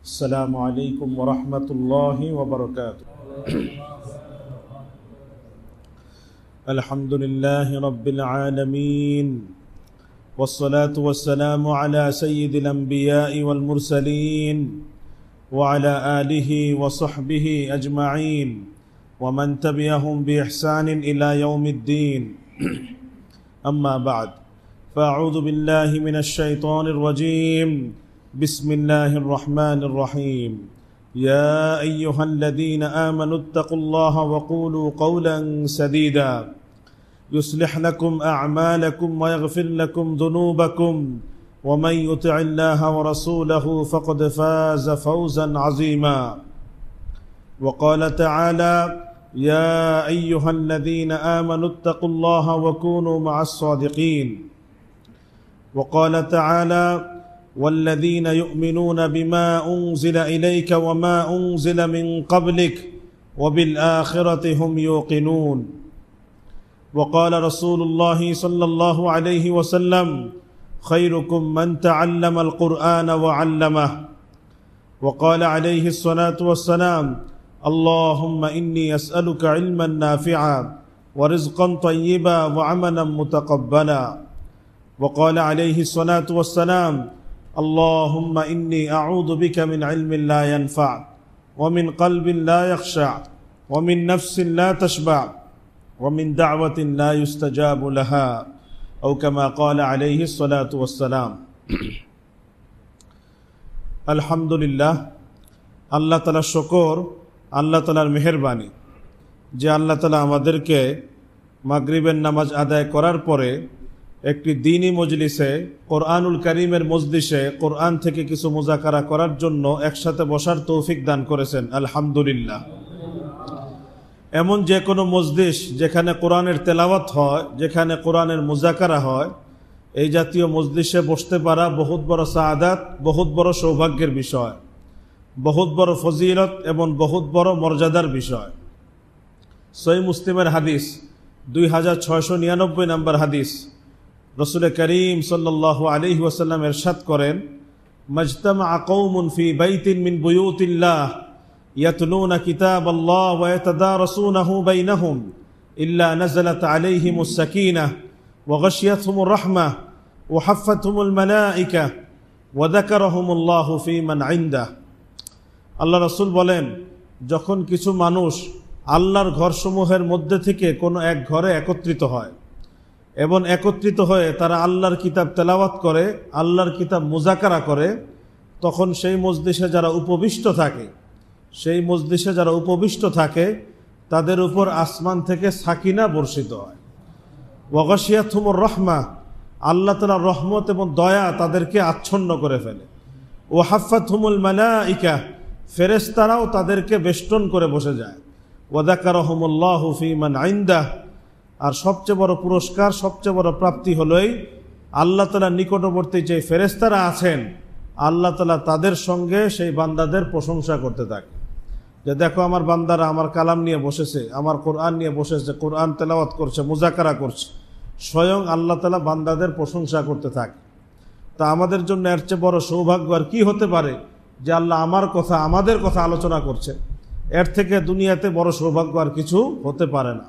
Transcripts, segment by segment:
السلام عليكم ورحمة الله وبركاته. الحمد لله رب العالمين، والصلاة والسلام على سيد الأنبياء والمرسلين وعلى آله وصحبه أجمعين ومن تبعهم بإحسان إلى يوم الدين. أما بعد، فأعوذ بالله من الشيطان الرجيم. بسم الله الرحمن الرحيم. يا أيها الذين آمنوا اتقوا الله وقولوا قولا سديدا يصلح لكم أعمالكم ويغفر لكم ذنوبكم ومن يطع الله ورسوله فقد فاز فوزا عظيما. وقال تعالى: يا أيها الذين آمنوا اتقوا الله وكونوا مع الصادقين. وقال تعالى: والذين يؤمنون بما أنزل إليك وما أنزل من قبلك وبالآخرة هم يوقنون. وقال رسول الله صلى الله عليه وسلم: خيركم من تعلم القرآن وعلمه. وقال عليه الصلاة والسلام: اللهم إني أسألك علما نافعا ورزقا طيبا وعملا متقبلا. وقال عليه الصلاة والسلام: اللهم إني أعوذ بك من علم لا ينفع ومن قلب لا يخشع ومن نفس لا تشبع ومن دعوة لا يستجاب لها، أو كما قال عليه الصلاة والسلام. আলহামদুলিল্লাহ, আল্লাহ তাআলার শুকর, আল্লাহ তাআলার মেহেরবানি যে আল্লাহ তাআলা আমাদেরকে মাগরিবের নামাজ আদায় করার পরে একটি দ্বীনি মজলিসে, কোরআনুল কারীমের মজলিসে কোরআন থেকে কিছু মুযাকারা করার জন্য একসাথে বসার তৌফিক দান করেছেন। আলহামদুলিল্লাহ। এমন যে কোনো মজলিস যেখানে কোরআনের তেলাওয়াত হয়, যেখানে কোরআনের মুযাকারা হয়, এই জাতীয় মজলিসে বসতে পারা বহুত বড় সাআদাত, বহুত বড় সৌভাগ্যের বিষয়, বহুত বড় ফজিলত এবং বহুত বড় মর্যাদার বিষয়। সহিহ মুসলিমের হাদিস 2699 নম্বর হাদিস, রসুল করিম সাল্লাল্লাহু আলাইহি ওয়াসাল্লাম ইরশাদ করেন: মাজতামা কওমুন ফি বাইতিন মিন বুয়ুতিল্লাহ ইয়াতলুনা কিতাবাল্লাহ ওয়া ইয়াতাদারাসুনাহু বাইনাহুম ইল্লা নাযালাত আলাইহিমুস সাকিনাহ ওয়া গাশিয়াতহুমুর রাহমাহ ওয়া হাফফাতহুমুল মালায়েকা ওয়া যাকারাহুমুল্লাহু ফি মান ইনদাহ। আল্লাহ রাসূল বলেন, যখন কিছু মানুষ আল্লাহর ঘরসমূহের মধ্যে থেকে কোনো এক ঘরে একত্রিত হয় এবং একত্রিত হয়ে তারা আল্লাহর কিতাব তেলাওয়াত করে, আল্লাহর কিতাব মুযাকারা করে, তখন সেই মজলিসে যারা উপবিষ্ট থাকে তাদের উপর আসমান থেকে সাকিনা বর্ষিত হয়। ওয়া গাশিয়াতহুমুর রাহমাহ, আল্লাহ তাআলার রহমত এবং দয়া তাদেরকে আচ্ছন্ন করে ফেলে। ওয়া হাফফাতহুমুল মালায়েকা, ফেরেশতারাও তাদেরকে বেষ্টন করে বসে যায়। ওয়া যাকারাহুমুল্লাহু ফি মান ইনদাহ, আর সবচেয়ে বড় পুরস্কার, সবচেয়ে বড় প্রাপ্তি হলোই আল্লাহ তাআলার নিকটবর্তী যে ফেরেশতারা আছেন, আল্লাহ তাআলা তাদের সঙ্গে সেই বান্দাদের প্রশংসা করতে থাকে যে দেখো আমার বান্দারা আমার কালাম নিয়ে বসেছে, আমার কোরআন নিয়ে বসেছে, কোরআন তেলাওয়াত করছে, মুযাকারা করছে। স্বয়ং আল্লাহ তাআলা বান্দাদের প্রশংসা করতে থাকে। তা আমাদের জন্য এর চেয়ে বড় সৌভাগ্য আর কি হতে পারে যে আল্লাহ আমাদের কথা আলোচনা করছে। এর থেকে দুনিয়াতে বড় সৌভাগ্য আর কিছু হতে পারে না।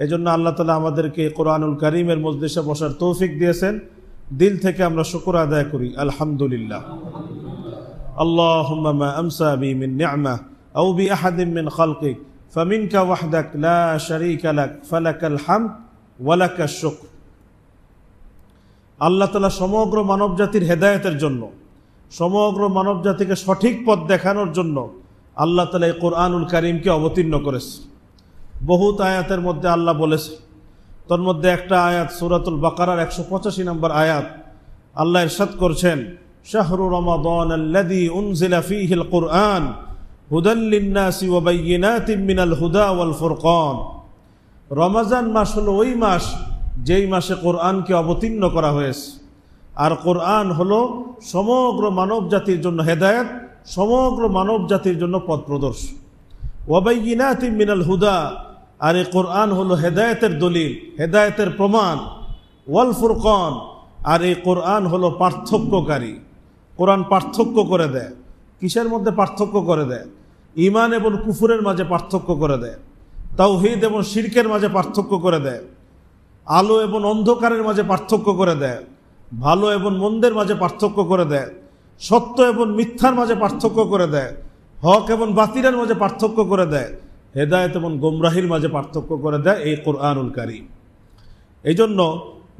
এজন্য আল্লাহ তাআলা আমাদেরকে কোরআনুল কারীমের মজলিসে বসার তৌফিক দিয়েছেন। দিল থেকে আমরা শুকর আদায় করি, আলহামদুলিল্লাহ। আল্লাহুম্মা মা আমসা বি মিন নি'মাহ আও বি আহাদিন মিন খালকিক ফামিনকা ওয়াহদাক লা শারীকা লাক ফালাকাল হামদ ওয়া লাকাশ শুকর। আল্লাহ তাআলা সমগ্র মানবজাতির হেদায়েতের জন্য, সমগ্র মানবজাতিকে সঠিক পথ দেখানোর জন্য আল্লাহ তাআলা এই কোরআনুল কারীমকে অবতীর্ণ করেছে। বহুত আয়াতের মধ্যে আল্লাহ বলেছে, তোর মধ্যে একটা আয়াত সূরাতুল বাকারার 185 নম্বর আয়াত, আল্লাহ ইরশাদ করছেন: শাহরু রমাদানাল্লাযী উনজিলা ফীহিল কুরআন হুদাল লিন-নাসি ওয়া বায়্যিনাতিন মিনাল হুদা ওয়াল ফুরকান। রমজান মাস হলো ওই মাস যেই মাসে কোরআনকে অবতীর্ণ করা হয়েছে, আর কোরআন হলো সমগ্র মানব জাতির জন্য হেদায়েত, সমগ্র মানব জাতির জন্য পথ প্রদর্শক। ওয়া বায়্যিনাতিন মিনাল হুদা, আর এই কোরআন হলো হেদায়েতের দলিল, হেদায়েতের প্রমাণ। ওয়াল ফুরকান, আর এই কোরআন হলো পার্থক্যকারী। কোরআন পার্থক্য করে দেয় কিসের মধ্যে পার্থক্য করে দেয়, ঈমান এবং কুফুরের মাঝে পার্থক্য করে দেয়, তাওহীদ এবং শিরকের মাঝে পার্থক্য করে দেয়, আলো এবং অন্ধকারের মাঝে পার্থক্য করে দেয়, ভালো এবং মন্দের মাঝে পার্থক্য করে দেয়, সত্য এবং মিথ্যার মাঝে পার্থক্য করে দেয়, হক এবং বাতিলের মাঝে পার্থক্য করে দেয়, হেদায়েত এবং গোমরাহির মাঝে পার্থক্য করে দেয় এই কোরআনুল কারীম। এই জন্য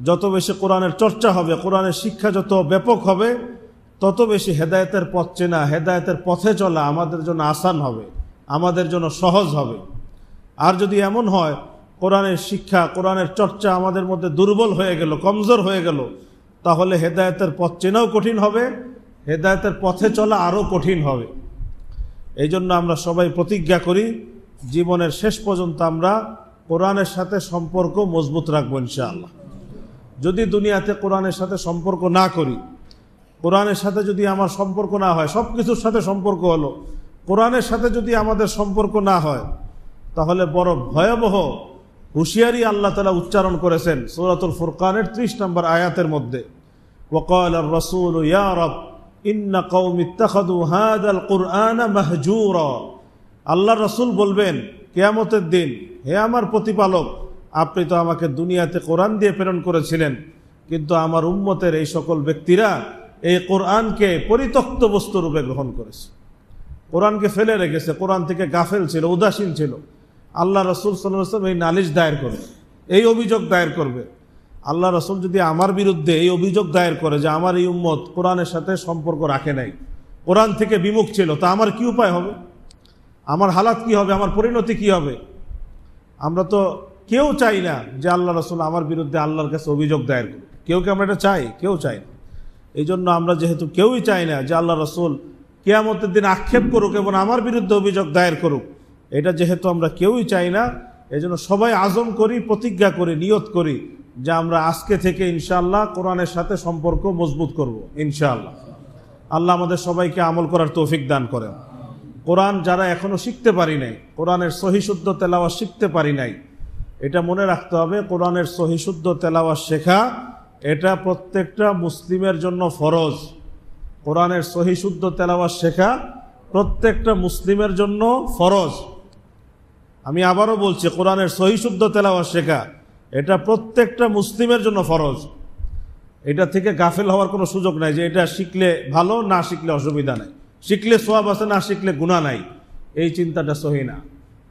যত বেশি কোরআনের চর্চা হবে, কোরআনের শিক্ষা যত ব্যাপক হবে, তত বেশি হেদায়েতের পথ চেনা, হেদায়েতের পথে চলা আমাদের জন্য আসান হবে, আমাদের জন্য সহজ হবে। আর যদি এমন হয় কোরআনের শিক্ষা, কোরআনের চর্চা আমাদের মধ্যে দুর্বল হয়ে গেল, কমজোর হয়ে গেল, তাহলে হেদায়েতের পথ চেনাও কঠিন হবে, হেদায়েতের পথে চলা আরও কঠিন হবে। এই জন্য আমরা সবাই প্রতিজ্ঞা করি জীবনের শেষ পর্যন্ত আমরা কোরআনের সাথে সম্পর্ক মজবুত রাখবো ইনশাআল্লাহ। যদি দুনিয়াতে কোরআনের সাথে সম্পর্ক না করি, কোরআনের সাথে যদি আমার সম্পর্ক না হয়, সব কিছুর সাথে সম্পর্ক হলো, কোরআনের সাথে যদি আমাদের সম্পর্ক না হয়, তাহলে বড় ভয়াবহ হুঁশিয়ারি আল্লাহ তাআলা উচ্চারণ করেছেন সূরাতুল ফুরকানের 30 নম্বর আয়াতের মধ্যে, ওয়াকালা আর-রাসূলু ইয়া রাব ইন্না কওমি ইত্তাখাযু হাযাল কুরআনা মাহজুরা। আল্লাহর রাসূল বলবেন কিয়ামতের দিন, হে আমার প্রতিপালক, আপনি তো আমাকে দুনিয়াতে কোরআন দিয়ে প্রেরণ করেছিলেন, কিন্তু আমার উম্মতের এই সকল ব্যক্তিরা এই কোরআনকে পরিত্যক্ত বস্তু রূপে গ্রহণ করেছে, কোরআনকে ফেলে রেখেছে, কোরআন থেকে গাফেল ছিল, উদাসীন ছিল। আল্লাহ রাসূল সাল্লাল্লাহু আলাইহি ওয়াসাল্লাম এই নালিশ দায়ের করবে, এই অভিযোগ দায়ের করবে। আল্লাহ রাসূল যদি আমার বিরুদ্ধে এই অভিযোগ দায়ের করে যে আমার এই উম্মত কোরআনের সাথে সম্পর্ক রাখে নাই, কোরআন থেকে বিমুখ ছিল, তা আমার কি উপায় হবে? আমার হালাত কি হবে? আমার পরিণতি কি হবে? আমরা তো কেউ চাই না যে আল্লাহ রাসূল আমার বিরুদ্ধে আল্লাহর কাছে অভিযোগ দায়ের করুক। কেউ কি আমরা এটা চাই? কেউ চাই না। এই জন্য আমরা যেহেতু কেউই চাই না যে আল্লাহ রাসূল কিয়ামতের দিন আক্ষেপ করুক এবং আমার বিরুদ্ধে অভিযোগ দায়ের করুক, এটা যেহেতু আমরা কেউই চাই না, এই জন্য সবাই আজম করি, প্রতিজ্ঞা করি, নিয়ত করি যে আমরা আজকে থেকে ইনশাআল্লাহ কোরআনের সাথে সম্পর্ক মজবুত করব ইনশাআল্লাহ। আল্লাহ আমাদের সবাইকে আমল করার তৌফিক দান করেন। কোরআন যারা এখনো শিখতে পারি নাই, কোরআনের সহিশুদ্ধ তেলাওয়াত শিখতে পারি নাই, এটা মনে রাখতে হবে, কোরআনের সহিশুদ্ধ তেলাওয়াত শেখা এটা প্রত্যেকটা মুসলিমের জন্য ফরজ। কোরআনের সহিশুদ্ধ তেলাওয়াত শেখা প্রত্যেকটা মুসলিমের জন্য ফরজ। আমি আবারও বলছি, কোরআনের সহিশুদ্ধ তেলাওয়াত শেখা এটা প্রত্যেকটা মুসলিমের জন্য ফরজ। এটা থেকে গাফেল হওয়ার কোনো সুযোগ নাই যে এটা শিখলে ভালো, না শিখলে অসুবিধা নাই, শিখলে সওয়াব আছে, না শিখলে গুনাহ নাই, এই চিন্তাটা সহি না।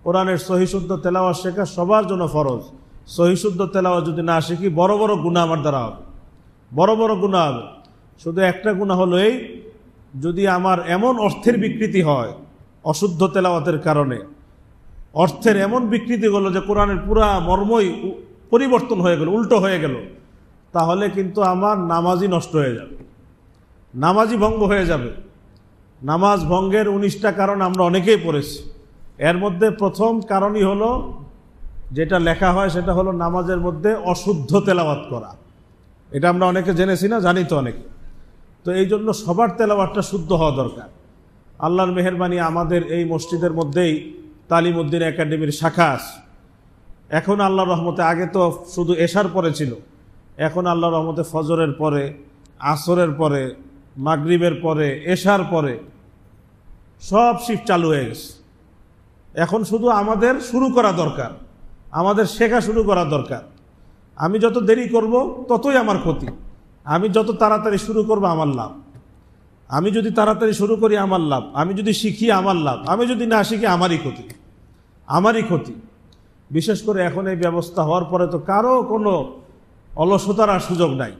কোরআনের সহিশুদ্ধ তেলাওয়াত শেখা সবার জন্য ফরজ। সহিশুদ্ধ তেলাওয়াত যদি না শিখি, বড় বড় গুনাহ আমার দ্বারা হবে, বড় বড় গুনাহ হবে। শুধু একটা গুনাহ হলো এই, যদি আমার এমন অর্থের বিকৃতি হয় অশুদ্ধ তেলাওয়াতের কারণে, অর্থের এমন বিকৃতি হলো যে কোরআনের পুরা মর্মই পরিবর্তন হয়ে গেল, উল্টো হয়ে গেল, তাহলে কিন্তু আমার নামাজই নষ্ট হয়ে যাবে, নামাজই ভঙ্গ হয়ে যাবে। নামাজ ভঙ্গের 19টা কারণ আমরা অনেকেই পড়েছি। এর মধ্যে প্রথম কারণই হলো, যেটা লেখা হয় সেটা হলো নামাজের মধ্যে অশুদ্ধ তেলাওয়াত করা। এটা আমরা অনেকে জেনেছি না, জানি তো অনেকে। তো এই জন্য সবার তেলাওয়াতটা শুদ্ধ হওয়া দরকার। আল্লাহর মেহেরবানি আমাদের এই মসজিদের মধ্যেই তালিমউদ্দিন একাডেমির শাখা আছে। এখন আল্লাহর রহমতে, আগে তো শুধু এশার পরে ছিল, এখন আল্লাহর রহমতে ফজরের পরে, আসরের পরে, মাগরিবের পরে, এশার পরে সব শিফট চালু হয়ে গেছে। এখন শুধু আমাদের শুরু করা দরকার, আমাদের শেখা শুরু করা দরকার। আমি যত দেরি করব ততই আমার ক্ষতি, আমি যত তাড়াতাড়ি শুরু করব আমার লাভ। আমি যদি তাড়াতাড়ি শুরু করি আমার লাভ, আমি যদি শিখি আমার লাভ, আমি যদি না শিখি আমারই ক্ষতি, আমারই ক্ষতি। বিশেষ করে এখন এই ব্যবস্থা হওয়ার পরে তো কারো কোনো অলসতার আর সুযোগ নাই।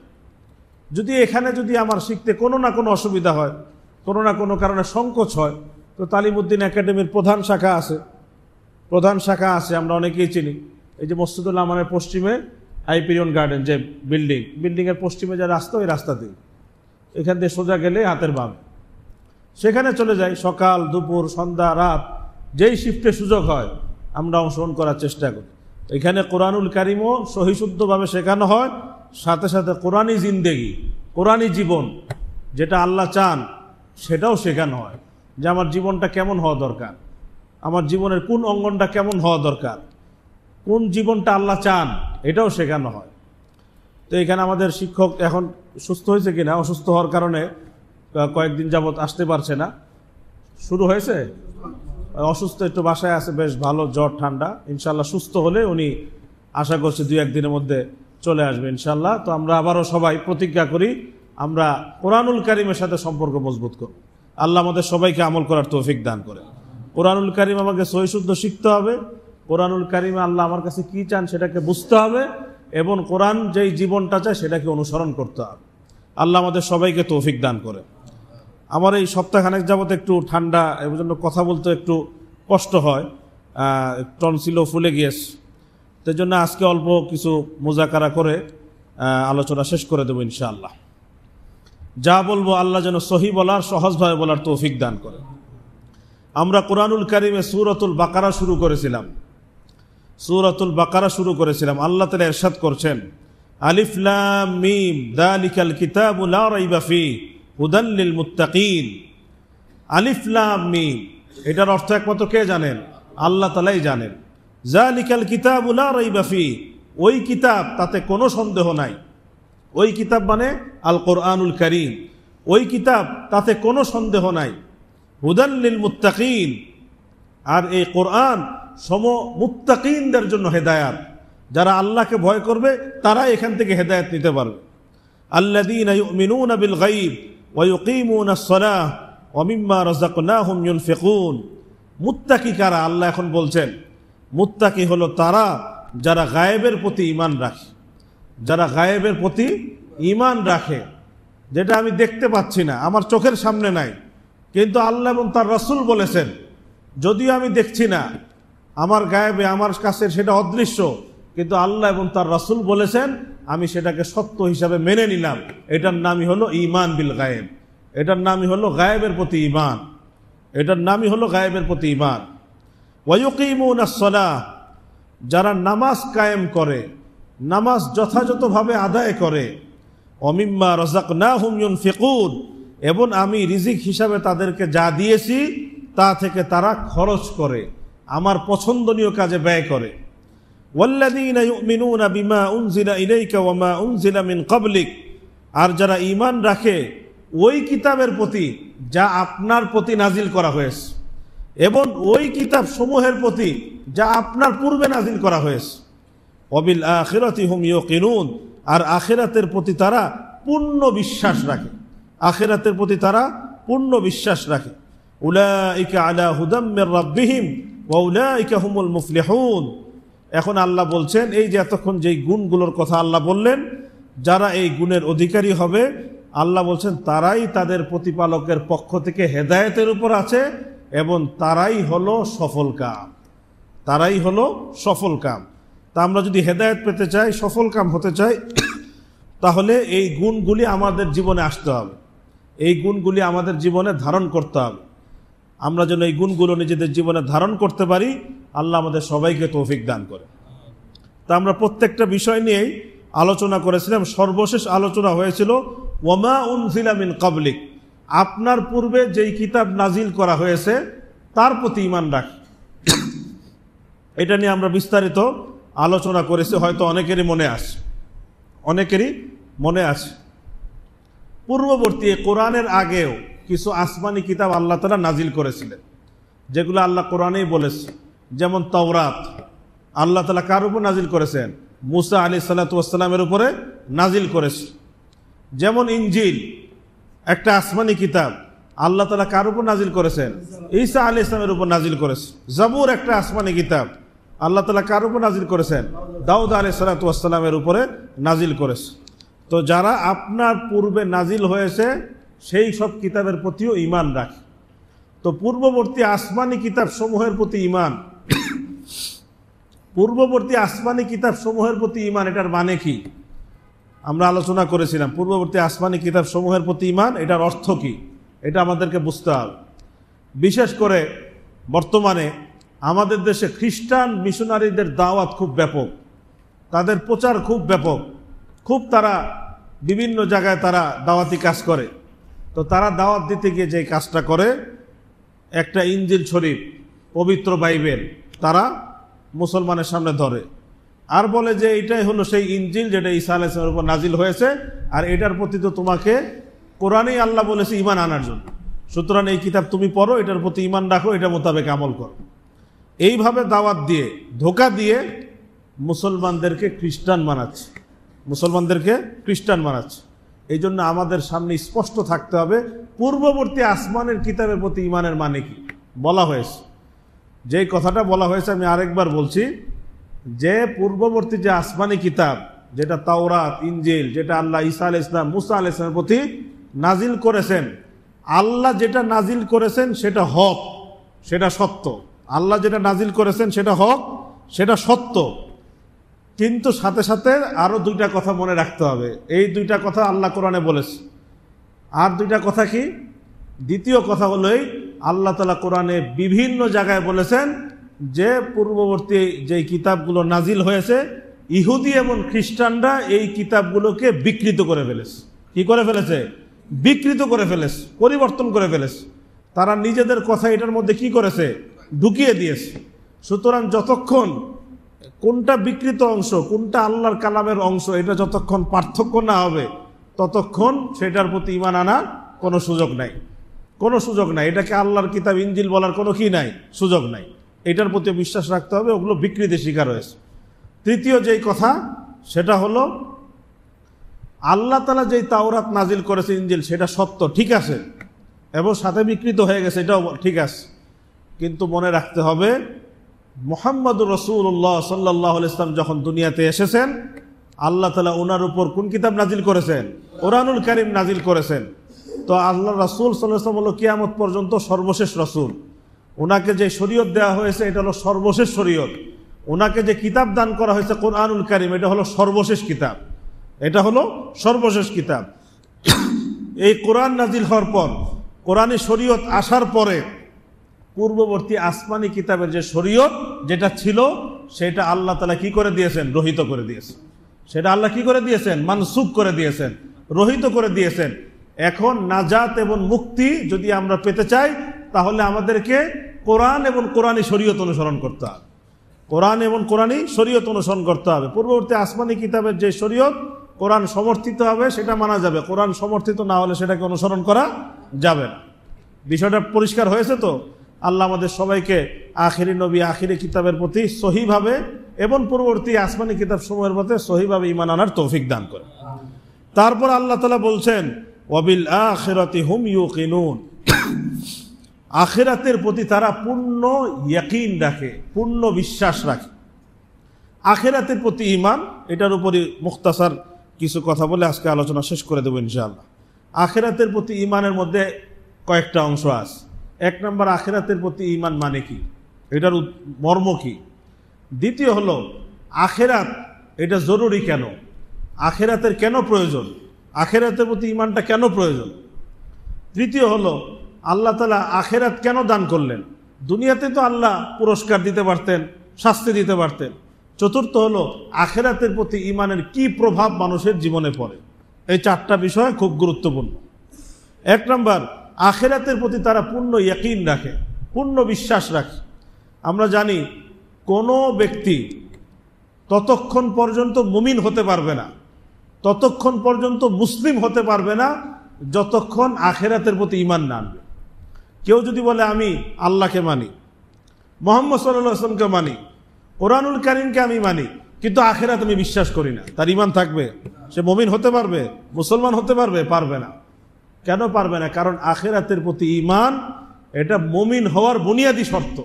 যদি এখানে যদি আমার শিখতে কোনো না কোনো অসুবিধা হয়, কোনো না কোনো কারণে সংকোচ হয়, তো তালিমউদ্দিন একাডেমির প্রধান শাখা আছে, প্রধান শাখা আছে, আমরা অনেকেই চিনি। এই যে মসজিদুল আমানের পশ্চিমে হাইপিরিয়ন গার্ডেন যে বিল্ডিংয়ের পশ্চিমে যে রাস্তা, ওই রাস্তা দিয়ে এখান দিয়ে সোজা গেলে হাতের বামে, সেখানে চলে যাই। সকাল, দুপুর, সন্ধ্যা, রাত, যেই শিফটে সুযোগ হয় আমরা অংশগ্রহণ করার চেষ্টা করি। এখানে কোরআনুল কারীমও সহিশুদ্ধভাবে শেখানো হয়, সাথে সাথে কোরআনী জিন্দেগি, কোরআনী জীবন যেটা আল্লাহ চান সেটাও শেখানো হয়, যে আমার জীবনটা কেমন হওয়া দরকার, আমার জীবনের কোন অঙ্গনটা কেমন হওয়া দরকার, কোন জীবনটা আল্লাহ চান, এটাও শেখানো হয়। তো এখানে আমাদের শিক্ষক এখন সুস্থ হয়েছে কিনা, অসুস্থ হওয়ার কারণে কয়েকদিন যাবৎ আসতে পারছে না। শুরু হয়েছে? অসুস্থ, একটু বাসায় আছে, বেশ ভালো, জ্বর ঠান্ডা। ইনশাল্লাহ সুস্থ হলে উনি আশা করছি 2-1 দিনের মধ্যে চলে আসবে ইনশাল্লাহ। তো আমরা আবারও সবাই প্রতিজ্ঞা করি, আমরা কোরআনুল কারীমের সাথে সম্পর্ক মজবুত করব। আল্লাহ আমাদের সবাইকে আমল করার তৌফিক দান করে। কোরআনুল কারীম আমাকে সহি শুদ্ধ শিখতে হবে। কোরআনুল কারীমে আল্লাহ আমার কাছে কি চান সেটাকে বুঝতে হবে, এবং কোরআন যেই জীবনটা চায় সেটাকে অনুসরণ করতে হবে। আল্লাহ আমাদের সবাইকে তৌফিক দান করে। আমার এই সপ্তাহখানেক যাবত একটু ঠান্ডা, এর জন্য কথা বলতে একটু কষ্ট হয়, টনসিলও ফুলে গিয়েছে। তাই জন্য আজকে অল্প কিছু মুজাকারা করে আলোচনা শেষ করে দেবো ইনশাআল্লাহ। যা বলবো আল্লাহ যেন সহি বলার, সহজভাবে বলার তৌফিক দান করে। আমরা কোরআনুল কারীমে সূরাতুল বাকারা শুরু করেছিলাম। আল্লাহ তাআলা ইরশাদ করছেন, আলিফ লাম মিম যালিকাল কিতাবু লা রাইবা ফীহি হুদাল লিল মুত্তাকিন। আলিফ লাম মিম, এটার অর্থ একমাত্র কে জানেন? আল্লাহ তাআলাই জানেন। যালিকাল কিতাবু লা রাইবা ফীহি, ওই কিতাব, তাতে কোনো সন্দেহ নাই। ওই কিতাব মানে আল কোরআনুল কারীম, ওই কিতাব, তাতে কোনো সন্দেহ নাই। হুদাল লিল মুত্তাকিন, আর এই কোরআন মুত্তাকিনদের জন্য হেদায়াত। যারা আল্লাহকে ভয় করবে তারা এখান থেকে হেদায়েত নিতে পারবে। আল্লাযীনা ইউমিনুনা বিল গায়ব ওয়া ইউকিমুনাস সালাহ ওয়া মিম্মা রাযাকনাহুম ইউনফিকুন। মুত্তাকি কারা? আল্লাহ এখন বলছেন, মুত্তাকি হলো তারা যারা গায়েবের প্রতি ঈমান রাখে। যারা গায়েবের প্রতি ঈমান রাখে, যেটা আমি দেখতে পাচ্ছি না, আমার চোখের সামনে নাই, কিন্তু আল্লাহ এবং তার রাসূল বলেছেন, যদিও আমি দেখছি না, আমার গায়েবে, আমার কাছে সেটা অদৃশ্য, কিন্তু আল্লাহ এবং তার রাসূল বলেছেন, আমি সেটাকে সত্য হিসাবে মেনে নিলাম। এটার নামই হলো ঈমান বিল গায়েব। এটার নামই হলো গায়েবের প্রতি ঈমান। এটার নামই হলো গায়েবের প্রতি ঈমান। ওয়া ইউকিমুনাস সালাহ, যারা নামাজ কায়েম করে, নামাজ যথাযথভাবে আদায় করে। ওয়া মিম্মা রাযাকনাহুম ইউনফিকুন, এবং আমি রিজিক হিসাবে তাদেরকে যা দিয়েছি তা থেকে তারা খরচ করে, আমার পছন্দনীয় কাজে ব্যয় করে। ওয়াল্লাযীনা ইউমিনুনা বিমা উনজিলা ইলাইকা ওয়া মা উনজিলা মিন ক্বাবলিক, আর যারা ঈমান রাখে ওই কিতাবের প্রতি যা আপনার প্রতি নাজিল করা হয়েছে, এবং ওই কিতাব সমূহের প্রতি যা আপনার পূর্বে নাজিল করা হয়েছে। ওয়া বিল আখিরাতি হুম ইউকিনুন, আর আখিরাতের প্রতি তারা পূর্ণ বিশ্বাস রাখে। আখিরাতের প্রতি তারা পূর্ণ বিশ্বাস রাখে। উলাইকা আলা হুদাম মির রাব্বিহিম ওয়া উলাইকা হুমুল মুফলিহুন। এখন আল্লাহ বলছেন, এই যে এতক্ষণ যেই গুণগুলোর কথা আল্লাহ বললেন, যারা এই গুণের অধিকারী হবে, আল্লাহ বলছেন তারাই তাদের প্রতিপালকের পক্ষ থেকে হেদায়েতের উপর আছে, এবং তারাই হলো সফল কাম। তারাই হলো সফল কাম। তা আমরা যদি হেদায়েত পেতে চাই, সফল কাম হতে চাই, তাহলে এই গুণগুলি আমাদের জীবনে আসতে হবে। এই গুণগুলি আমাদের জীবনে ধারণ করতে হবে। আমরা যেন এই গুণগুলো নিজেদের জীবনে ধারণ করতে পারি, আল্লাহ আমাদের সবাইকে তৌফিক দান করে। তা আমরা প্রত্যেকটা বিষয় নিয়েই আলোচনা করেছিলাম। সর্বশেষ আলোচনা হয়েছিল ওয়ামা উনজিলা মিন ক্বাবলিক, আপনার পূর্বে যেই কিতাব নাজিল করা হয়েছে তার প্রতি ঈমান রাখ। এটা নিয়ে আমরা বিস্তারিত আলোচনা করেছি, হয়তো অনেকেরই মনে আছে। পূর্ববর্তী কোরআনের আগেও কিছু আসমানি কিতাব আল্লাহ তাআলা নাজিল করেছিলেন, যেগুলো আল্লাহ কোরআনেই বলেছে। যেমন তাওরাত আল্লাহ তাআলা কার উপর নাজিল করেছেন? মুসা আলাইহিস সালাতু ওয়াস সালামের উপরে নাজিল করেছে। যেমন ইনজিল একটা আসমানি কিতাব, আল্লাহ তাআলা কার উপর নাজিল করেছেন? ঈসা আলাইহিস সালামের উপর নাজিল করেছে। জাবুর একটা আসমানি কিতাব, আল্লাহ তাআলা কার উপর নাজিল করেছেন? দাউদ আলাইহিস সালাতু ওয়াস সালামের উপরে নাজিল করেছে। তো যারা আপনার পূর্বে নাজিল হয়েছে সেই সব কিতাবের প্রতিও ঈমান রাখে। তো পূর্ববর্তী আসমানি কিতাব সমূহের প্রতি ঈমান, পূর্ববর্তী আসমানি কিতাব সমূহের প্রতি ঈমান, এটার মানে কি আমরা আলোচনা করেছিলাম। পূর্ববর্তী আসমানি কিতাব সমূহের প্রতি ঈমান, এটার অর্থ কি, এটা আমাদেরকে বুঝতে হবে। বিশেষ করে বর্তমানে আমাদের দেশে খ্রিস্টান মিশনারিদের দাওয়াত খুব ব্যাপক, তাদের প্রচার খুব ব্যাপক, খুব তারা বিভিন্ন জায়গায় তারা দাওয়াতি কাজ করে। তো তারা দাওয়াত দিতে গিয়ে যে কাজটা করে, একটা ইনজিল শরীফ, পবিত্র বাইবেল তারা মুসলমানের সামনে ধরে, আর বলে যে এটাই হলো সেই ইনজিল যেটা ঈসা আলাইহিস সালামের উপর নাজিল হয়েছে, আর এটার প্রতি তো তোমাকে কোরআনেই আল্লাহ বলেছে ঈমান আনার জন্য, সুতরাং এই কিতাব তুমি পড়ো, এটার প্রতি ঈমান রাখো, এটা মোতাবেক আমল করো। এইভাবে দাওয়াত দিয়ে, ধোঁকা দিয়ে মুসলমানদেরকে খ্রিস্টান বানাচ্ছে, এই জন্য আমাদের সামনে স্পষ্ট থাকতে হবে পূর্ববর্তী আসমানের কিতাবের প্রতি ঈমানের মানে কি বলা হয়েছে। যেই কথাটা বলা হয়েছে আমি আরেকবার বলছি, যে পূর্ববর্তী যে আসমানি কিতাব, যেটা তাওরাত, ইনজিল, যেটা আল্লাহ ঈসা আলাইহিস সালাম, মুসা আলাইহিস সালামের প্রতি নাজিল করেছেন, আল্লাহ যেটা নাজিল করেছেন সেটা হক, সেটা সত্য। আল্লাহ যেটা নাজিল করেছেন সেটা হক, সেটা সত্য। কিন্তু সাথে সাথে আরো দুইটা কথা মনে রাখতে হবে। এই দুইটা কথা আল্লাহ কোরআনে বলেছে। আর দুইটা কথা কি? দ্বিতীয় কথা হলো আল্লাহ তাআলা কোরআনে বিভিন্ন জায়গায় বলেছেন যে পূর্ববর্তী যে কিতাবগুলো নাজিল হয়েছে, ইহুদি এবং খ্রিস্টানরা এই কিতাবগুলোকে বিকৃত করে ফেলেছে। কি করে ফেলেছে? বিকৃত করে ফেলেছে, পরিবর্তন করে ফেলেছে। তারা নিজেদের কথা এটার মধ্যে কি করেছে? ঢুকিয়ে দিয়েছে। সুতরাং যতক্ষণ কোনটা বিকৃত অংশ, কোনটা আল্লাহর কালামের অংশ, এটা যতক্ষণ পার্থক্য না হবে ততক্ষণ সেটার প্রতি ঈমান আনার কোনো সুযোগ নাই, কোনো সুযোগ নাই। এটাকে আল্লাহর কিতাব ইনজিল বলার কোনো কি নাই, সুযোগ নাই। এটার প্রতি বিশ্বাস রাখতে হবে, ওগুলো বিকৃতির শিকার হয়েছে। তৃতীয় যেই কথা সেটা হলো আল্লাহ তাআলা যেই তাওরাত নাজিল করেছে, ইনজিল, সেটা সত্য, ঠিক আছে, এবং সাথে বিকৃত হয়ে গেছে, এটাও ঠিক আছে। কিন্তু মনে রাখতে হবে মুহাম্মদুর রাসূলুল্লাহ সাল্লাল্লাহু আলাইহি ওয়াসাল্লাম যখন দুনিয়াতে এসেছেন, আল্লাহ তাআলা ওনার উপর কোন কিতাব নাজিল করেছেন? কোরআনুল কারীম নাজিল করেছেন। তো আল্লাহ রাসূল সাল্লাল্লাহু আলাইহি ওয়াসাল্লাম হলো কিয়ামত পর্যন্ত সর্বশেষ রাসূল। ওনাকে যে শরীয়ত দেওয়া হয়েছে এটা হলো সর্বশেষ শরীয়ত। ওনাকে যে কিতাব দান করা হয়েছে কোরআনুল কারীম, এটা হলো সর্বশেষ কিতাব, এটা হলো সর্বশেষ কিতাব। এই কোরআন নাজিল হওয়ার পর, কোরআনী শরীয়ত আসার পরে পূর্ববর্তী আসমানি কিতাবের যে শরীয়ত যেটা ছিল সেটা আল্লাহ তাআলা কি করে দিয়েছেন? রহিত করে দিয়েছেন। সেটা আল্লাহ কি করে দিয়েছেন? মানসুখ করে দিয়েছেন, রহিত করে দিয়েছেন। এখন নাজাত এবং মুক্তি যদি আমরা পেতে চাই তাহলে আমাদেরকে কোরআন এবং কোরআনী শরীয়ত অনুসরণ করতে হবে, কোরআন এবং কোরআনী শরীয়ত অনুসরণ করতে হবে। পূর্ববর্তী আসমানি কিতাবের যে শরীয়ত, কোরআন সমর্থিত হবে সেটা মানা যাবে, কোরআন সমর্থিত না হলে সেটাকে অনুসরণ করা যাবে না। বিষয়টা পরিষ্কার হয়েছে তো? আল্লাহ আমাদের সবাইকে আখিরি নবী, আখিরি কিতাবের প্রতি সহিভাবে এবং পূর্ববর্তী আসমানি কিতাব সমূহের প্রতি সহিভাবে ঈমান আনার তৌফিক দান করে। তারপর আল্লাহ তাআলা বলছেন ওয়াবিল আখিরাতি হুম ইউকিনুন, আখিরাতের প্রতি তারা পূর্ণ ইয়াকিন রাখে, পূর্ণ বিশ্বাস রাখে। আখিরাতের প্রতি ঈমান, এটার উপরই মুখতাসার কিছু কথা বলে আজকে আলোচনা শেষ করে দেব ইনশাআল্লাহ। আখিরাতের প্রতি ঈমানের মধ্যে কয়েকটা অংশ আছে। এক নম্বর, আখিরাতের প্রতি ঈমান মানে কি, এটার মর্ম কি। দ্বিতীয় হলো আখিরাত এটা জরুরি কেন, আখিরাতের কেন প্রয়োজন, আখিরাতের প্রতি ঈমানটা কেন প্রয়োজন। তৃতীয় হলো আল্লাহ তাআলা আখিরাত কেন দান করলেন, দুনিয়াতে তো আল্লাহ পুরস্কার দিতে পারতেন, শাস্তি দিতে পারতেন। চতুর্থ হলো আখিরাতের প্রতি ঈমানের কি প্রভাব মানুষের জীবনে পড়ে। এই চারটা বিষয় খুব গুরুত্বপূর্ণ। এক নম্বর, আখিরাতের প্রতি তারা পূর্ণ ইয়াকিন রাখে, পূর্ণ বিশ্বাস রাখে। আমরা জানি কোনো ব্যক্তি ততক্ষণ পর্যন্ত মুমিন হতে পারবে না, ততক্ষণ পর্যন্ত মুসলিম হতে পারবে না যতক্ষণ আখিরাতের প্রতি ঈমান না আনবে। কেউ যদি বলে আমি আল্লাহকে মানি, মুহাম্মদ সাল্লাল্লাহু আলাইহি ওয়াসাল্লামকে মানি, কোরআনুল কারীমকে আমি মানি, কিন্তু আখিরাত আমি বিশ্বাস করি না, তার ঈমান থাকবে? সে মুমিন হতে পারবে, মুসলমান হতে পারবে? পারবে না। কেন পারবে না? কারণ আখিরাতের প্রতি ঈমান এটা মুমিন হওয়ার বুনিয়াদী শর্ত।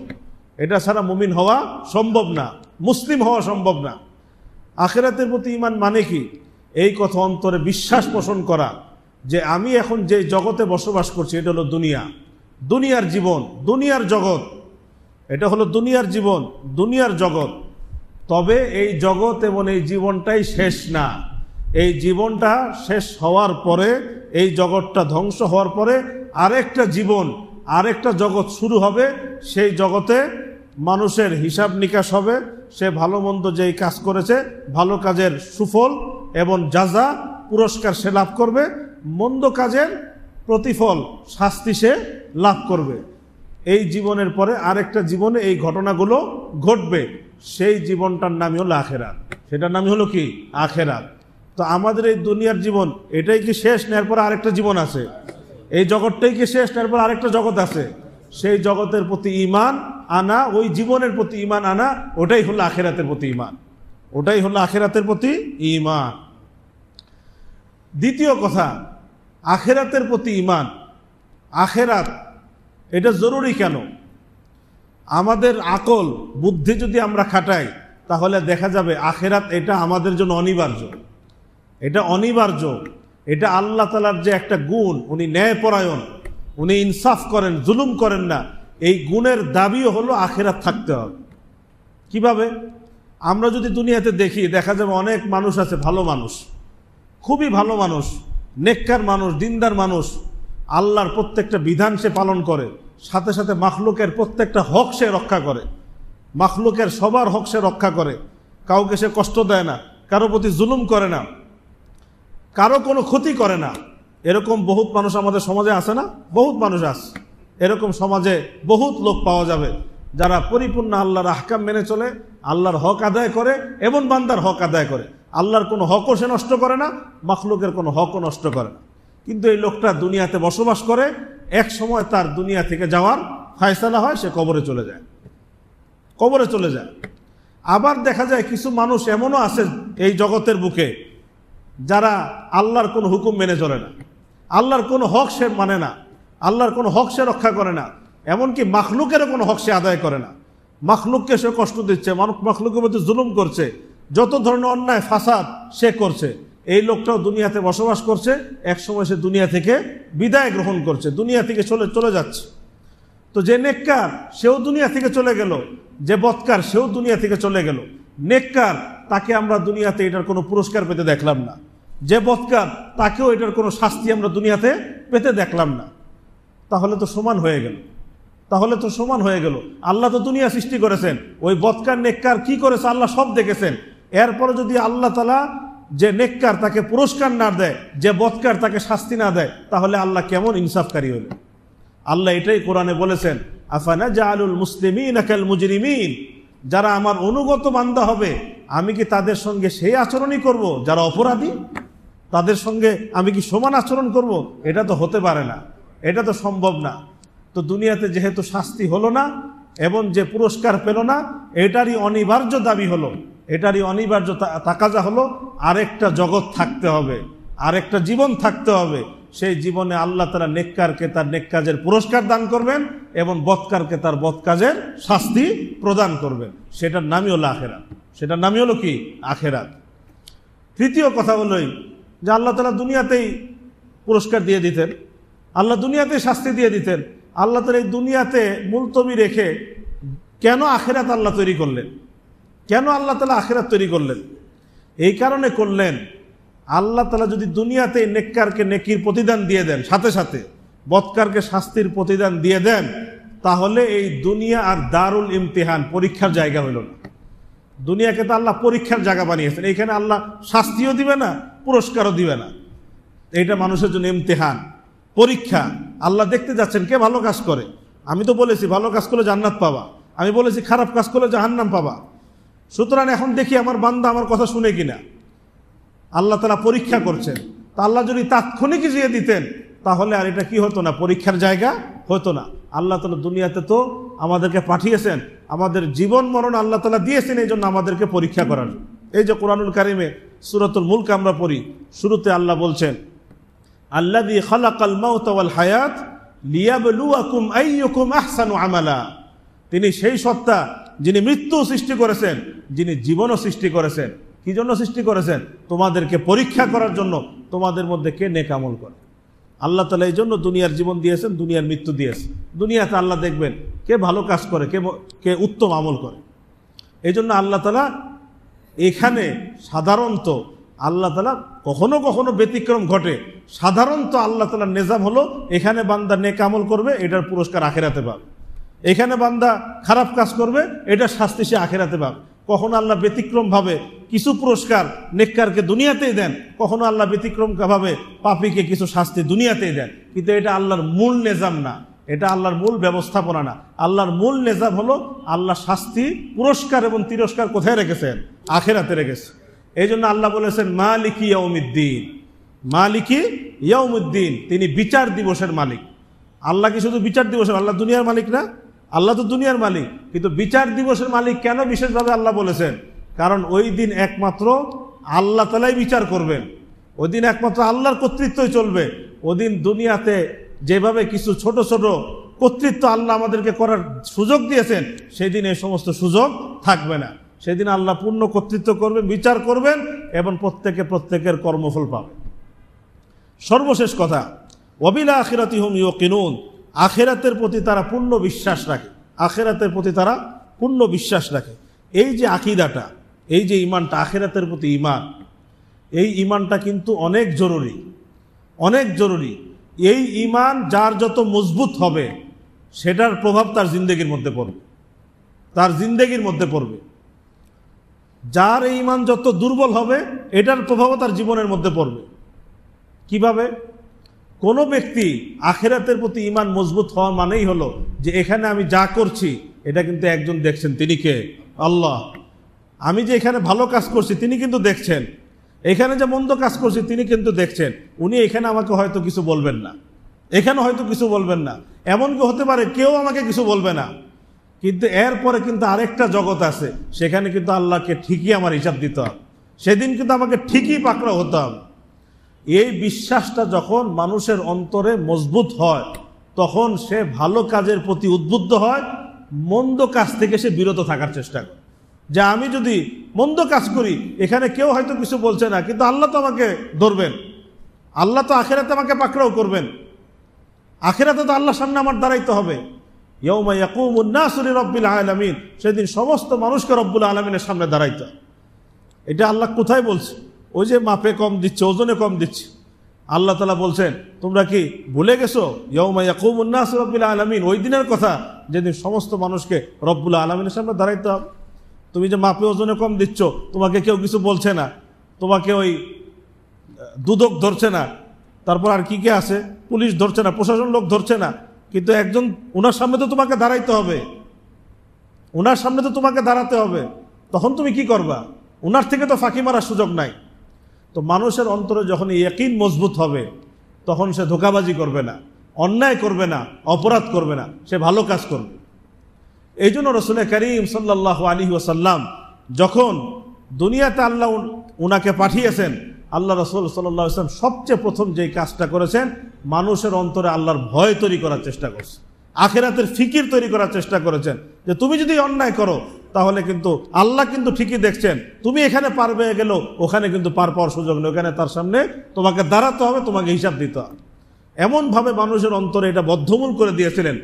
এটা ছাড়া মুমিন হওয়া সম্ভব না, মুসলিম হওয়া সম্ভব না। আখিরাতের প্রতি ঈমান মানে কি? এই কথা অন্তরে বিশ্বাস পোষণ করা যে আমি এখন যে জগতে বসবাস করছি এটা হলো দুনিয়া, দুনিয়ার জীবন, দুনিয়ার জগৎ, এটা হলো দুনিয়ার জীবন, দুনিয়ার জগৎ। তবে এই জগৎ এবং এই জীবনটাই শেষ না। এই জীবনটা শেষ হওয়ার পরে, এই জগৎটা ধ্বংস হওয়ার পরে আরেকটা জীবন, আরেকটা জগৎ শুরু হবে। সেই জগতে মানুষের হিসাব নিকাশ হবে, সে ভালো মন্দ যেই কাজ করেছে ভালো কাজের সুফল এবং জাযা, পুরস্কার সে লাভ করবে, মন্দ কাজের প্রতিফল, শাস্তি সে লাভ করবে। এই জীবনের পরে আরেকটা জীবনে এই ঘটনাগুলো ঘটবে, সেই জীবনটার নামই হলো আখিরাত। সেটার নামই হলো কি? আখিরাত। তো আমাদের এই দুনিয়ার জীবন এটাই কি শেষ না? এরপরে আরেকটা জীবন আছে, এই জগৎটাই কি শেষ? তারপর আরেকটা জগৎ আছে, সেই জগতের প্রতি ঈমান আনা, ওই জীবনের প্রতি ঈমান আনা, ওটাই হলো আখিরাতের প্রতি ঈমান, ওটাই হলো আখিরাতের প্রতি ঈমান। দ্বিতীয় কথা, আখিরাতের প্রতি ঈমান। আখিরাত এটা জরুরি কেন? আমাদের আকল বুদ্ধি যদি আমরা খাটাই তাহলে দেখা যাবে আখিরাত এটা আমাদের জন্য অনিবার্য, এটা অনিবার্য। এটা আল্লাহ তাআলার যে একটা গুণ, উনি ন্যায়পরায়ণ, উনি ইনসাফ করেন, জুলুম করেন না, এই গুণের দাবিও হলো আখিরাত থাকতে হবে। কিভাবে? আমরা যদি দুনিয়াতে দেখি, দেখা যাবে অনেক মানুষ আছে, ভালো মানুষ, খুবই ভালো মানুষ, নেককার মানুষ, দিনদার মানুষ, আল্লাহর প্রত্যেকটা বিধান সে পালন করে, সাথে সাথে মাখলুকের প্রত্যেকটা হক সে রক্ষা করে, মাখলুকের সবার হক সে রক্ষা করে, কাউকে সে কষ্ট দেয় না, কারো প্রতি জুলুম করে না, কারো কোনো ক্ষতি করে না। এরকম বহুত মানুষ আমাদের সমাজে আছে না? বহুত মানুষ আছে এরকম, সমাজে বহুত লোক পাওয়া যাবে যারা পরিপূর্ণ আল্লাহর আহকাম মেনে চলে, আল্লাহর হক আদায় করে এবং বান্দার হক আদায় করে। আল্লাহর কোনো হকও সে নষ্ট করে না, মাখলুকের কোনো হকও নষ্ট করে না। কিন্তু এই লোকটা দুনিয়াতে বসবাস করে, এক সময় তার দুনিয়া থেকে যাওয়ার ফায়সালা হয়, সে কবরে চলে যায়, কবরে চলে যায়। আবার দেখা যায় কিছু মানুষ এমনও আছে এই জগতের বুকে যারা আল্লাহর কোনো হুকুম মেনে চলে না, আল্লাহর কোনো হক সে মানে না, আল্লাহর কোনো হক সে রক্ষা করে না, এমনকি মাখলুকেরও কোনো হক সে আদায় করে না। মাখলুককে সে কষ্ট দিচ্ছে, মাখলুকের মধ্যে জুলুম করছে, যত ধরনের অন্যায় ফাসাদ সে করছে। এই লোকটাও দুনিয়াতে বসবাস করছে, একসময় সে দুনিয়া থেকে বিদায় গ্রহণ করছে, দুনিয়া থেকে চলে যাচ্ছে। তো যে নেককার সেও দুনিয়া থেকে চলে গেল, যে বদকার সেও দুনিয়া থেকে চলে গেল। নেককার তাকে আমরা দুনিয়াতে এটার কোনো পুরস্কার পেতে দেখলাম না, যে বদকার তাকেও এটার কোনো শাস্তি আমরা দুনিয়াতে পেতে দেখলাম না। তাহলে তো সমান হয়ে গেল, তাহলে তো সমান হয়ে গেল। আল্লাহ তো দুনিয়া সৃষ্টি করেছেন, ওই বদকার নেককার কি করেছে আল্লাহ সব দেখেছেন। এরপরে যদি আল্লাহ তাআলা যে নেককার তাকে পুরস্কার না দেয়, যে বদকার তাকে শাস্তি না দেয়, তাহলে আল্লাহ কেমন ইনসাফকারী হলেন? আল্লাহ এটাই কোরআনে বলেছেন, আফানাজালুল মুসলিমিনা কাল মুজরিমিন, যারা আমার অনুগত বান্দা হবে আমি কি তাদের সঙ্গে সেই আচরণই করব যারা অপরাধী? তাদের সঙ্গে আমি কি সমান আচরণ করব? এটা তো হতে পারে না, এটা তো সম্ভব না। তো দুনিয়াতে যেহেতু শাস্তি হলো না এবং যে পুরস্কার পেল না, এটারই অনিবার্য দাবি হলো, এটারই অনিবার্য তাকাজা হলো আরেকটা জগৎ থাকতে হবে, আরেকটা জীবন থাকতে হবে। সেই জীবনে আল্লাহ তাআলা নেককারকে তার নেক কাজের পুরস্কার দান করবেন এবং বদকারকে তার বদ কাজের শাস্তি প্রদান করবেন। সেটার নামই হলো আখিরাত, সেটার নামই হলো কি? আখিরাত। তৃতীয় কথা হলোই যে আল্লাহ তাআলা দুনিয়াতেই পুরস্কার দিয়ে দিতেন, আল্লাহ দুনিয়াতেই শাস্তি দিয়ে দিতেন। আল্লাহ তাআলা এই দুনিয়াতে মুলতবি রেখে কেন আখিরাত আল্লাহ তৈরি করলেন? কেন আল্লাহ তাআলা আখিরাত তৈরি করলেন? এই কারণে করলেন, আল্লাহ তাআলা যদি দুনিয়াতে নেককারকে নেকির প্রতিদান দিয়ে দেন, সাথে সাথে বদকারকে শাস্তির প্রতিদান দিয়ে দেন, তাহলে এই দুনিয়া আর দারুল ইমতিহান, পরীক্ষার জায়গা হইল না। দুনিয়াকে তো আল্লাহ পরীক্ষার জায়গা বানিয়েছেন, এইখানে আল্লাহ শাস্তিও দিবে না, পুরস্কারও দিবে না। এইটা মানুষের জন্য ইমতিহান, পরীক্ষা। আল্লাহ দেখতে যাচ্ছেন কে ভালো কাজ করে। আমি তো বলেছি ভালো কাজ করলে জান্নাত পাবা, আমি বলেছি খারাপ কাজ করলে জাহান্নাম পাবা। সুতরাং এখন দেখি আমার বান্দা আমার কথা শুনে কিনা। আল্লাহ তাআলা পরীক্ষা করছেন। তা আল্লাহ যদি তাৎক্ষণিক দিয়ে দিতেন তাহলে আর এটা কি হতো না, পরীক্ষার জায়গা হতো না। আল্লাহ তাআলা দুনিয়াতে তো আমাদেরকে পাঠিয়েছেন, আমাদের জীবন মরণ আল্লাহ তাআলা দিয়েছেন এই জন্য আমাদেরকে পরীক্ষা করার। এই যে কোরআনুল কারিমে সূরাতুল মুলক আমরা পড়ি, শুরুতে আল্লাহ বলছেন, আল্লাযী খালাকাল মাউতা ওয়াল হায়াত লিয়াবলুয়াকুম আইয়ুকুম আহসানু আমালা। তিনি সেই সত্তা যিনি মৃত্যু সৃষ্টি করেছেন, যিনি জীবনও সৃষ্টি করেছেন। কি জন্য সৃষ্টি করেছেন? তোমাদেরকে পরীক্ষা করার জন্য, তোমাদের মধ্যে কে নেক আমল করে। আল্লাহ তাআলা এই জন্য দুনিয়ার জীবন দিয়েছেন, দুনিয়ার মৃত্যু দিয়েছেন। দুনিয়াতে আল্লাহ দেখবেন কে ভালো কাজ করে, কে উত্তম আমল করে। এই জন্য আল্লাহ তাআলা এখানে সাধারণত আল্লাহ তাআলা কখনো কখনো ব্যতিক্রম ঘটে, সাধারণত আল্লাহ তাআলার নিজাম হলো এখানে বান্দা নেক আমল করবে, এটার পুরস্কার আখিরাতে পাবে। এখানে বান্দা খারাপ কাজ করবে, এটার শাস্তি সে আখিরাতে পাবে। কখনো আল্লাহ ব্যতিক্রম ভাবে কিছু পুরস্কার নেককারকে দুনিয়াতেই দেন, কখনো আল্লাহ ব্যতিক্রম ভাবে পাপীকে কিছু শাস্তি দুনিয়াতেই দেন। কিন্তু এটা আল্লাহর মূল নিজাম না, এটা আল্লাহর মূল ব্যবস্থাপনা না। আল্লাহর মূল নিজাম হলো আল্লাহ শাস্তি, পুরস্কার এবং তিরস্কার কোথায় রেখেছেন? আখিরাতে রেখেছে। এই জন্য আল্লাহ বলেছেন মালিকি ইয়াউমিদ্দিন, মালিকি ইয়াউমুদ্দিন, তিনি বিচার দিবসের মালিক। আল্লাহ কি শুধু বিচার দিবসের, আল্লাহ দুনিয়ার মালিক না? আল্লাহ তো দুনিয়ার মালিক, কিন্তু বিচার দিবসের মালিক কেন বিশেষভাবে আল্লাহ বলেছেন? কারণ ওই দিন একমাত্র আল্লাহ তাআলাই বিচার করবেন, ওই দিন একমাত্র আল্লাহর কর্তৃত্বই চলবে। ওদিন দুনিয়াতে যেভাবে কিছু ছোট ছোট কর্তৃত্ব আল্লাহ আমাদেরকে করার সুযোগ দিয়েছেন, সেদিন এই সমস্ত সুযোগ থাকবে না। সেদিন আল্লাহ পূর্ণ কর্তৃত্ব করবেন, বিচার করবেন এবং প্রত্যেকের কর্মফল পাবে। সর্বশেষ কথা, ওয়াবিল আখিরাতি হুম ইউকিনুন, আখিরাতের প্রতি তারা পূর্ণ বিশ্বাস রাখে, আখিরাতের প্রতি তারা পূর্ণ বিশ্বাস রাখে। এই যে আকীদাটা, এই যে ঈমানটা, আখিরাতের প্রতি ঈমান, এই ঈমানটা কিন্তু অনেক জরুরি, অনেক জরুরি। এই ঈমান যার যত মজবুত হবে, সেটার প্রভাব তার জিন্দেগির মধ্যে পড়বে, তার জিন্দেগির মধ্যে পড়বে। যার এই ঈমান যত দুর্বল হবে, এটার প্রভাবও তার জীবনের মধ্যে পড়বে। কিভাবে? কোনো ব্যক্তি আখিরাতের প্রতি ঈমান মজবুত হওয়া মানেই হলো যে এখানে আমি যা করছি এটা কিন্তু একজন দেখছেন, তিনি কে? আল্লাহ। আমি যে এখানে ভালো কাজ করছি তিনি কিন্তু দেখছেন, এখানে যে মন্দ কাজ করছি তিনি কিন্তু দেখছেন। উনি এখানে আমাকে হয়তো কিছু বলবেন না, এখানে হয়তো কিছু বলবেন না, এমনকি হতে পারে কেউ আমাকে কিছু বলবে না, কিন্তু এরপরে কিন্তু আরেকটা জগৎ আছে, সেখানে কিন্তু আল্লাহকে ঠিকই আমার হিসাব দিতে হবে, সেদিন কিন্তু আমাকে ঠিকই পাকড়াও হতে হবে। এই বিশ্বাসটা যখন মানুষের অন্তরে মজবুত হয়, তখন সে ভালো কাজের প্রতি উদ্বুদ্ধ হয়, মন্দ কাজ থেকে সে বিরত থাকার চেষ্টা করে। যে আমি যদি মন্দ কাজ করি, এখানে কেউ হয়তো কিছু বলছে না, কিন্তু আল্লাহ তো আমাকে ধরবেন, আল্লাহ তো আখিরাতে আমাকে পাকড়াও করবেন, আখিরাতে তো আল্লাহর সামনে আমার দাঁড়াইতে হবে। ইয়াউমা ইয়াকুমুন নাসু লিরাব্বিল আলামিন, সেদিন সমস্ত মানুষকে রব্বুল আলামিনের সামনে দাঁড়াইতে হবে। এটা আল্লাহ কোথায় বলছে? ওই যে মাপে কম দিচ্ছে, ওজনে কম দিচ্ছে। আল্লাহ তাআলা বলছেন, তোমরা কি ভুলে গেছো? ইয়াউমা ইয়াকুমুন নাসু লিরাব্বিল আলামিন, ওই দিনের কথা যেদিন সমস্ত মানুষকে রব্বুল আলামিনের সামনে দাঁড়াইতে হবে। তুমি যে মাপে ওজনে কম দিচ্ছ, তোমাকে কেউ কিছু বলছে না, তোমাকে ওই দুদক ধরছে না, তারপর আর কি কে আছে, পুলিশ ধরছে না, প্রশাসন লোক ধরছে না, কিন্তু একজন ওনার সামনে তো তোমাকে দাঁড়াইতে হবে, ওনার সামনে তো তোমাকে দাঁড়াতে হবে। তখন তুমি কি করবা? ওনার থেকে তো ফাঁকি মারার সুযোগ নাই। তো মানুষের অন্তরে যখন ইয়াকিন মজবুত হবে, তখন সে ধোঁকাবাজি করবে না, অন্যায় করবে না, অপরাধ করবে না, সে ভালো কাজ করবে। এই জন্য রাসূল করিম সাল্লাল্লাহু আলাইহি ওয়াসাল্লাম যখন দুনিয়াতে আল্লাহ উনাকে পাঠিয়েছেন, আল্লাহ রাসূল সাল্লাল্লাহু আলাইহি ওয়াসাল্লাম সবচেয়ে প্রথম যেই কাজটা করেছেন, মানুষের অন্তরে আল্লাহর ভয় তৈরি করার চেষ্টা করছেন, আখিরাতের ফিকির তৈরি করার চেষ্টা করেছেন, যে তুমি যদি অন্যায় করো তাহলে কিন্তু আল্লাহ কিন্তু ঠিকই দেখছেন, তুমি এখানে পার পেয়ে গেলেও ওখানে কিন্তু পার পাওয়ার সুযোগ নেই, ওখানে তার সামনে তোমাকে দাঁড়াতে হবে, তোমাকে হিসাব দিতে হবে। এমনভাবে মানুষের অন্তরে এটা বদ্ধমূল করে দিয়েছিলেন,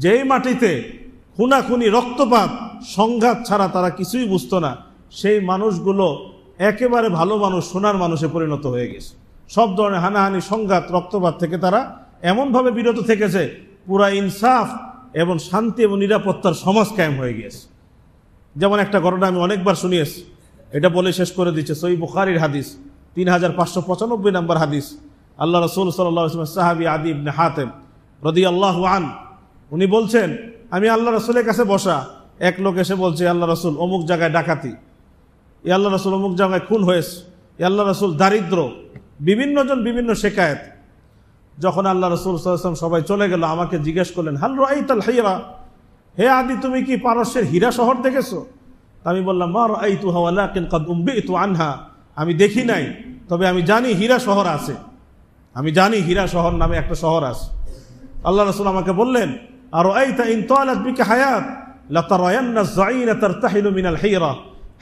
যেই মাটিতে খুনাখুনি, রক্তপাত, সংঘাত ছাড়া তারা কিছুই বুঝতো না, সেই মানুষগুলো একেবারে ভালো মানুষ, সোনার মানুষে পরিণত হয়ে গেছে। সব ধরনের হানাহানি, সংঘাত, রক্তপাত থেকে তারা এমনভাবে বিরত থেকেছে, পুরা ইনসাফ এবং শান্তি এবং নিরাপত্তার সমাজ কায়েম হয়ে গিয়েছে। যেমন একটা ঘটনা আমি অনেকবার শুনিয়েছি, এটা বলে শেষ করে দিচ্ছে। সহিহ বুখারীর হাদিস, 3595 নম্বর হাদিস। আল্লাহ রাসূল সাল্লাল্লাহু আলাইহি ওয়াসাল্লাম সাহাবী আদি ইবনে হাতেম রাদিয়াল্লাহু আন, উনি বলছেন, আমি আল্লাহ রাসূলের কাছে বসা, এক লোক এসে বলছে, আল্লাহ রাসূল অমুক জায়গায় ডাকাতি, আল্লাহ রাসূল অমুক জায়গায় খুন হয়েছে, আল্লাহ রাসূল দারিদ্র, বিভিন্ন জন বিভিন্ন শিকায়েত। যখন আল্লাহ রাসূল সাল্লাল্লাহু আলাইহি ওয়াসাল্লাম সবাই চলে গেল, আমাকে জিজ্ঞেস করলেন, হাল রাআইতাল হিরা, হে আদি তুমি কি পারস্যের হীরা শহর দেখেছো? আমি বললাম, মা রাআইতুহা ওয়ালাকিন ক্বাদ উমবিতু আনহা, আমি দেখি নাই, তবে আমি জানি হীরা শহর আছে, আমি জানি হীরা শহর নামে একটা শহর আছে। আল্লাহ রাসূল আমাকে বললেন, আর আইতা ইন তালাত বিকা হায়াত লা তারায়ান্না আয-যাইনা তারতাহিলু মিনাল হিরা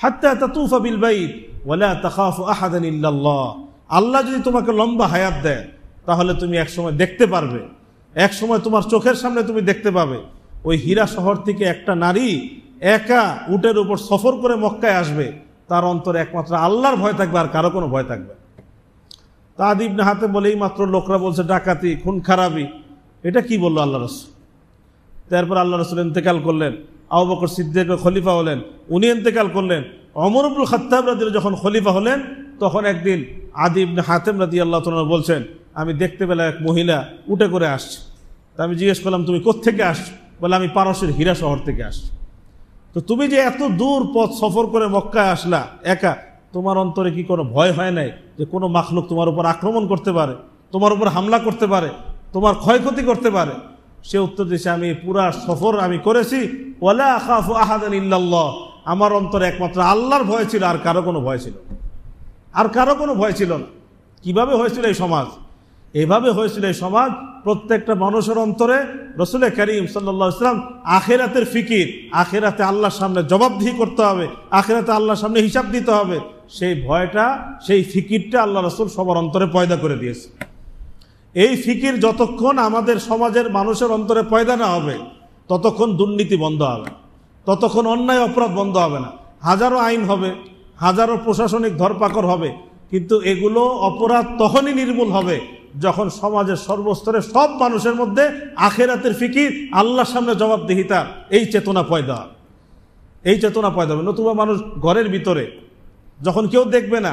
হাত্তা তাতুফা বিল বাইত ওয়া লা তাখাফু আহাদান ইল্লাল্লাহ। আল্লাহ যদি তোমাকে লম্বা হায়াত দেয়, তাহলে তুমি একসময় দেখতে পারবে, একসময় তোমার চোখের সামনে তুমি দেখতে পাবে, ওই হীরা শহর থেকে একটা নারী একা উটের উপর সফর করে মক্কায় আসবে, তার অন্তরে একমাত্র আল্লাহর ভয় থাকবে, আর কারো কোনো ভয় থাকবে। তা আদি ইবনে হাতেম বলেই মাত্র লোকরা বলছে ডাকাতি, খুন খারাপি, এটা কি বললো আল্লাহ রাসূল? তারপর আল্লাহ রাসূল ইন্তেকাল করলেন, আবু বকর সিদ্দিক খলিফা হলেন, উনি ইন্তেকাল করলেন। ওমর ইবনে খাত্তাব রাদিয়াল্লাহু যখন খলিফা হলেন, তখন একদিন আদি ইবনে হাতেম রাদিয়াল্লাহু তাআলা বলছেন, আমি দেখতে পেলাম এক মহিলা উটে করে আসছে। তা আমি জিজ্ঞেস করলাম, তুমি কোত্থেকে আসছো? বলে, আমি পারস্যের হীরা শহর থেকে আসছি। তো তুমি যে এত দূর পথ সফর করে মক্কায় আসলা একা, তোমার অন্তরে কি কোনো ভয় হয় নাই যে কোনো মাখলুক তোমার উপর আক্রমণ করতে পারে? তোমার উপর হামলা করতে পারে, তোমার ক্ষয়ক্ষতি করতে পারে। সে উত্তর দিয়েছে, আমি পুরা সফর আমি করেছি, ওয়ালা আখাফু আহাদান ইল্লাল্লাহ, আমার অন্তরে একমাত্র আল্লাহর ভয় ছিল, আর কারো কোনো ভয় ছিল না, আর কারো কোনো ভয় ছিল না। কিভাবে হয়েছিল এই সমাজ? এভাবে হয়েছিল এই সমাজ, প্রত্যেকটা মানুষের অন্তরে রাসূল করিম সাল্লাল্লাহু আলাইহি ওয়াসাল্লাম আখিরাতের ফিকির, আখিরাতে আল্লাহর সামনে জবাবদিহি করতে হবে, আখিরাতে আল্লাহর সামনে হিসাব দিতে হবে, সেই ভয়টা, সেই ফিকিরটা আল্লাহ রাসূল সবার অন্তরে পয়দা করে দিয়েছে। এই ফিকির যতক্ষণ আমাদের সমাজের মানুষের অন্তরে পয়দা না হবে, ততক্ষণ দুর্নীতি বন্ধ হবে, ততক্ষণ অন্যায় অপরাধ বন্ধ হবে না। হাজারো আইন হবে, হাজারো প্রশাসনিক ধরপাকড় হবে, কিন্তু এগুলো অপরাধ তখনই নির্মূল হবে যখন সমাজের সর্বস্তরে সব মানুষের মধ্যে আখিরাতের ফিকির, আল্লাহর সামনে জবাবদিহিতা, এই চেতনা পয়দা হবে, এই চেতনা পয়দা হবে। নতুবা মানুষ ঘরের ভিতরে যখন কেউ দেখবে না,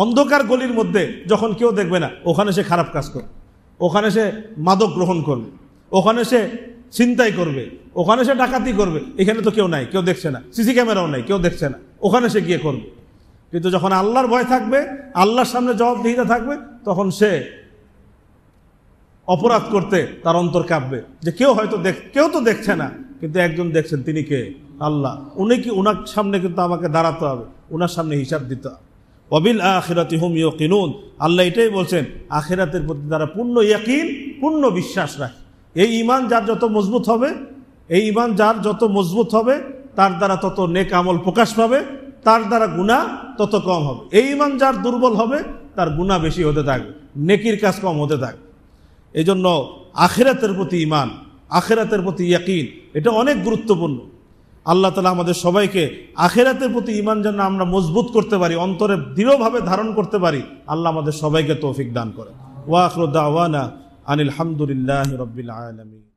অন্ধকার গলির মধ্যে যখন কেউ দেখবে না, ওখানে সে খারাপ কাজ করবে, ওখানে সে মাদক গ্রহণ করবে, ওখানে সে ছিনতাই করবে, ওখানে সে ডাকাতি করবে। এখানে তো কেউ নাই, কেউ দেখছে না, সিসি ক্যামেরাও নাই, কেউ দেখছে না, ওখানে সে গিয়ে করবে। কিন্তু যখন আল্লাহর ভয় থাকবে, আল্লাহর সামনে জবাবদিহিতা থাকবে, তখন সে অপরাধ করতে তার অন্তর কাঁপবে, যে কেউ হয়তো কেউ তো দেখছে না, কিন্তু একজন দেখছেন, তিনি কে? আল্লাহ। উনার সামনে কিন্তু আমাকে দাঁড়াতে হবে, উনার সামনে হিসাব দিতে হবে। ওয়াবিল আখিরাতি হুম ইউকিনুন, আল্লাহ এটাই বলছেন, আখিরাতের প্রতি তারা পূর্ণ ইয়াকিন, পূর্ণ বিশ্বাস রাখে। এই ঈমান যার যত মজবুত হবে, এই ঈমান যার যত মজবুত হবে, তার দ্বারা তত নেক আমল প্রকাশ পাবে, তার দ্বারা গুনাহ তত কম হবে। এই ঈমান যার দুর্বল হবে, তার গুনাহ বেশি হতে থাকবে, নেকির কাজ কম হতে থাকবে। এই জন্য আখিরাতের প্রতি ঈমান, আখিরাতের প্রতি ইয়াকিন, এটা অনেক গুরুত্বপূর্ণ। আল্লাহ তাআলা আমাদের সবাইকে আখিরাতের প্রতি ঈমান যেন আমরা মজবুত করতে পারি, অন্তরে দৃঢ়ভাবে ধারণ করতে পারি, আল্লাহ আমাদের সবাইকে তৌফিক দান করেন। ওয়া আখিরু দাওয়ানা আনিল হামদুলিল্লাহি রাব্বিল আলামিন।